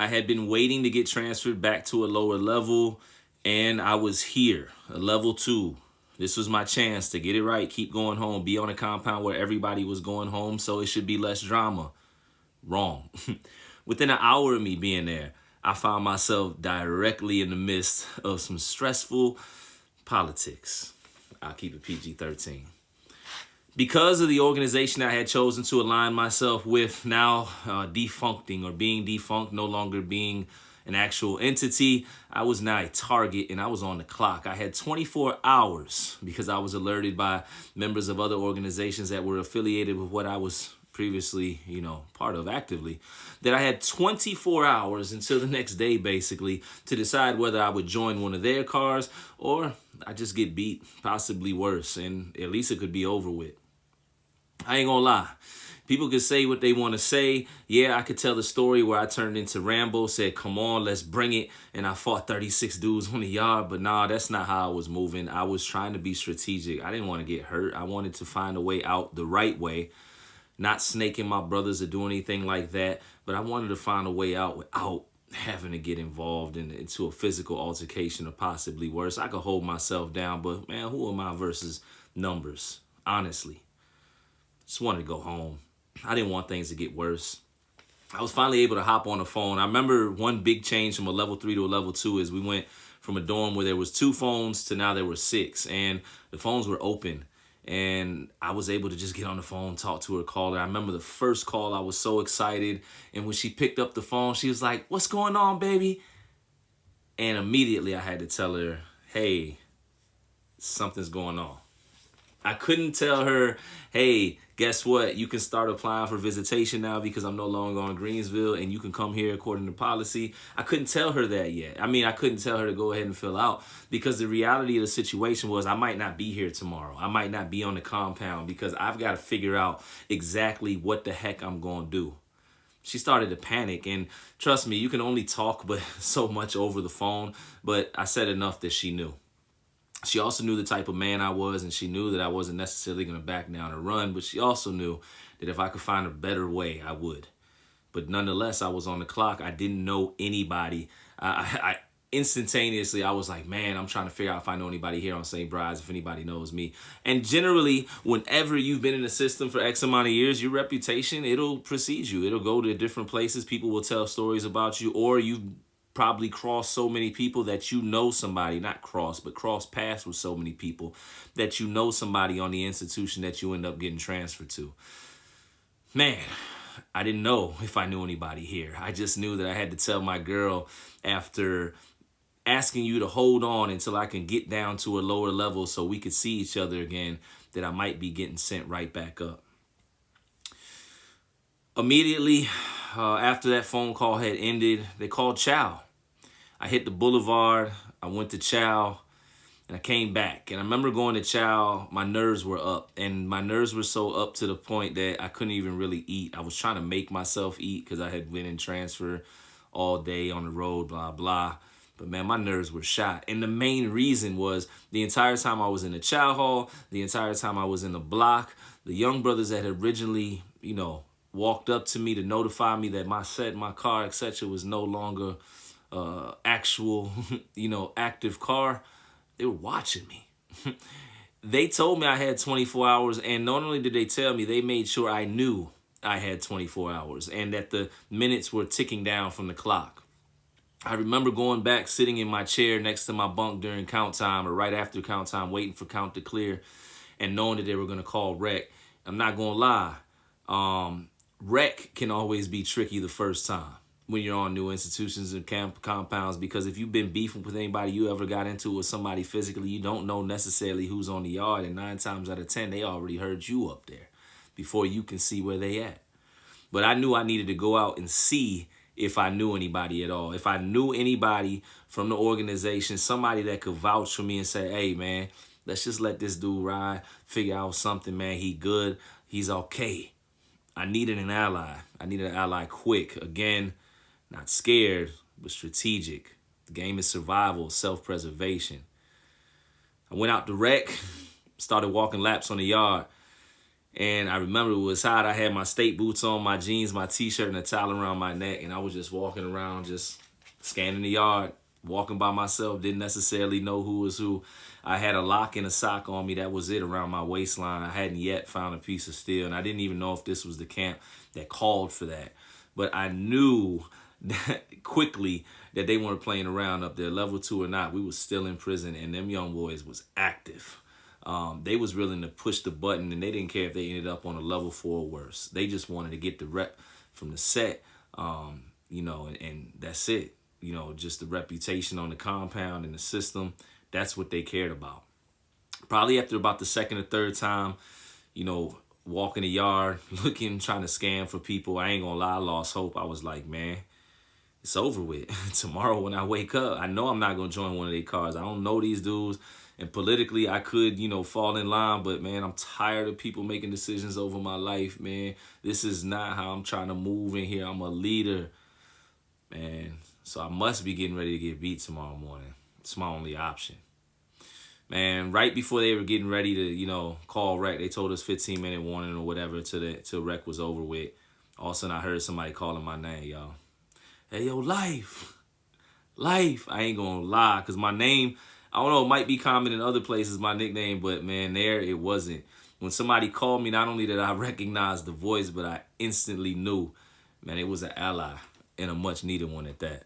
I had been waiting to get transferred back to a lower level, and I was here, a level 2. This was my chance to get it right, keep going home, be on a compound where everybody was going home, so it should be less drama. Wrong. Within an hour of me being there, I found myself directly in the midst of some stressful politics. I'll keep it PG-13. Because of the organization I had chosen to align myself with, now defuncting or being defunct, no longer being an actual entity, I was now a target and I was on the clock. I had 24 hours because I was alerted by members of other organizations that were affiliated with what I was previously, part of actively, that I had 24 hours until the next day, basically, to decide whether I would join one of their cars or I just get beat, possibly worse, and at least it could be over with. I ain't gonna lie. People could say what they want to say. Yeah, I could tell the story where I turned into Rambo, said, come on, let's bring it. And I fought 36 dudes on the yard. But nah, that's not how I was moving. I was trying to be strategic. I didn't want to get hurt. I wanted to find a way out the right way. Not snaking my brothers or doing anything like that. But I wanted to find a way out without having to get involved into a physical altercation or possibly worse. I could hold myself down. But man, who am I versus numbers? Honestly. Just wanted to go home. I didn't want things to get worse. I was finally able to hop on the phone. I remember one big change from a level 3 to a level 2 is we went from a dorm where there was 2 phones to now there were 6. And the phones were open. And I was able to just get on the phone, talk to her, call her. I remember the first call, I was so excited. And when she picked up the phone, she was like, what's going on, baby? And immediately I had to tell her, hey, something's going on. I couldn't tell her, hey, guess what? You can start applying for visitation now because I'm no longer on Greensville and you can come here according to policy. I couldn't tell her that yet. I couldn't tell her to go ahead and fill out because the reality of the situation was I might not be here tomorrow. I might not be on the compound because I've got to figure out exactly what the heck I'm going to do. She started to panic, and trust me, you can only talk but so much over the phone, but I said enough that she knew. She also knew the type of man I was, and she knew that I wasn't necessarily going to back down or run, but she also knew that if I could find a better way, I would. But nonetheless, I was on the clock. I didn't know anybody. I instantaneously, I was like, man, I'm trying to figure out if I know anybody here on St. Bride's, if anybody knows me. And generally, whenever you've been in the system for X amount of years, your reputation, it'll precede you. It'll go to different places. People will tell stories about you, or you've probably cross so many people that you know somebody, not cross, but cross paths with so many people that you know somebody on the institution that you end up getting transferred to. Man, I didn't know if I knew anybody here. I just knew that I had to tell my girl after asking you to hold on until I can get down to a lower level so we could see each other again, that I might be getting sent right back up. Immediately after that phone call had ended, they called chow. I hit the boulevard, I went to chow, and I came back. And I remember going to chow, my nerves were up. And my nerves were so up to the point that I couldn't even really eat. I was trying to make myself eat because I had been in transfer all day on the road, blah, blah. But man, my nerves were shot. And the main reason was the entire time I was in the chow hall, the entire time I was in the block, the young brothers that had originally, walked up to me to notify me that my car, etc., was no longer actual, active car. They were watching me. They told me I had 24 hours, and not only did they tell me, they made sure I knew I had 24 hours and that the minutes were ticking down from the clock. I remember going back, sitting in my chair next to my bunk during count time or right after count time, waiting for count to clear and knowing that they were going to call rec. I'm not going to lie. Rec can always be tricky the first time when you're on new institutions and compounds, because if you've been beefing with anybody you ever got into with somebody physically, you don't know necessarily who's on the yard, and 9 times out of 10, they already heard you up there before you can see where they at. But I knew I needed to go out and see if I knew anybody at all. If I knew anybody from the organization, somebody that could vouch for me and say, hey, man, let's just let this dude ride, figure out something, man. He good. He's okay. I needed an ally. I needed an ally quick. Again, not scared, but strategic. The game is survival, self-preservation. I went out to rec, started walking laps on the yard. And I remember it was hot. I had my state boots on, my jeans, my t-shirt, and a towel around my neck. And I was just walking around, just scanning the yard, walking by myself. Didn't necessarily know who was who. I had a lock and a sock on me. That was it, around my waistline. I hadn't yet found a piece of steel. And I didn't even know if this was the camp that called for that. But I knew that quickly that they weren't playing around up there, level 2 or not. We was still in prison, and them young boys was active. They was willing to push the button, and they didn't care if they ended up on a level 4 or worse. They just wanted to get the rep from the set, and that's it. Just the reputation on the compound and the system. That's what they cared about. Probably after about the second or third time, walking the yard, looking, trying to scan for people, I ain't gonna lie, I lost hope. I was like, man, it's over with. Tomorrow when I wake up, I know I'm not gonna join one of their cars. I don't know these dudes. And politically, I could, fall in line. But, man, I'm tired of people making decisions over my life, man. This is not how I'm trying to move in here. I'm a leader, man. So I must be getting ready to get beat tomorrow morning. It's my only option. Man, right before they were getting ready to, call rec, they told us 15-minute warning or whatever till rec was over with. All of a sudden, I heard somebody calling my name, y'all. Hey, yo, Life. Life. I ain't gonna lie, because my name, I don't know, it might be common in other places, my nickname, but, man, there it wasn't. When somebody called me, not only did I recognize the voice, but I instantly knew, man, it was an ally, and a much-needed one at that.